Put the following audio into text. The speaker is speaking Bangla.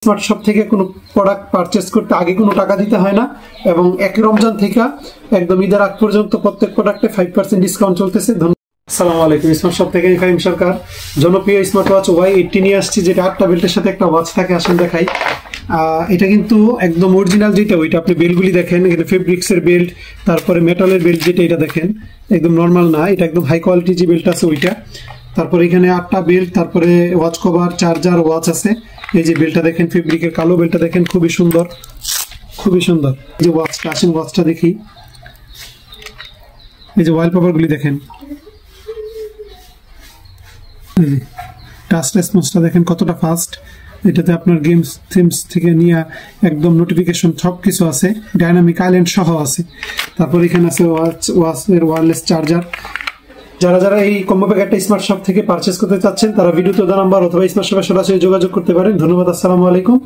স্মার্ট শপ থেকে কোনো প্রোডাক্ট পারচেজ করতে আগে কোনো টাকা দিতে হয় না এবং 1 রমজান থেকে একদম ঈদের আগ পর্যন্ত প্রত্যেক প্রোডাক্টে 5% ডিসকাউন্ট চলতেছে। আসসালামু আলাইকুম। স্মার্ট শপ থেকে ফাহিম সরকার। জনপ্রিয় স্মার্ট ওয়াচ Y80 নিয়ে আসছি, যেটা 8টা বেল্টের সাথে একটা ওয়াচ থাকে। আসেন দেখাই। এটা কিন্তু একদম অরিজিনাল যেটা, ওইটা আপনি বেল্টগুলি দেখেন, এখানে ফেব্রিক্সের বেল্ট, তারপরে মেটালের বেল্ট যেটা, এটা দেখেন একদম নর্মাল না, এটা একদম হাই কোয়ালিটি যে বেল্ট আছে ওইটা। তারপরে এখানে 8টা বেল্ট, তারপরে ওয়াচ কভার, চার্জার, ওয়াচ আছে। এই যে বেল্টটা দেখেন, ফেব্রিকের কালো বেল্টটা দেখেন, খুবই সুন্দর, খুবই সুন্দর। এই যে ওয়াচটা, আসেন ওয়াচটা দেখি। এই যে ওয়ালপেপারগুলি দেখেন, এই যে টাচ রেসপন্সটা দেখেন কতটা ফাস্ট। এটাতে আপনার গেমস থিমস থেকে নিয়ে একদম নোটিফিকেশন সব কিছু আছে, ডাইনামিক আইল্যান্ড সহ আছে। তারপর এখানে আছে ওয়াচের ওয়্যারলেস চার্জার। যারা এই কম্বো প্যাকেটটা স্মার্ট শপ থেকে পারচেস করতে চাচ্ছেন, তারা ভিডিওতে দেওয়া নাম্বার অথবা স্মার্ট শপে সরাসরি যোগাযোগ করতে পারেন। ধন্যবাদ। আসসালামু আলাইকুম।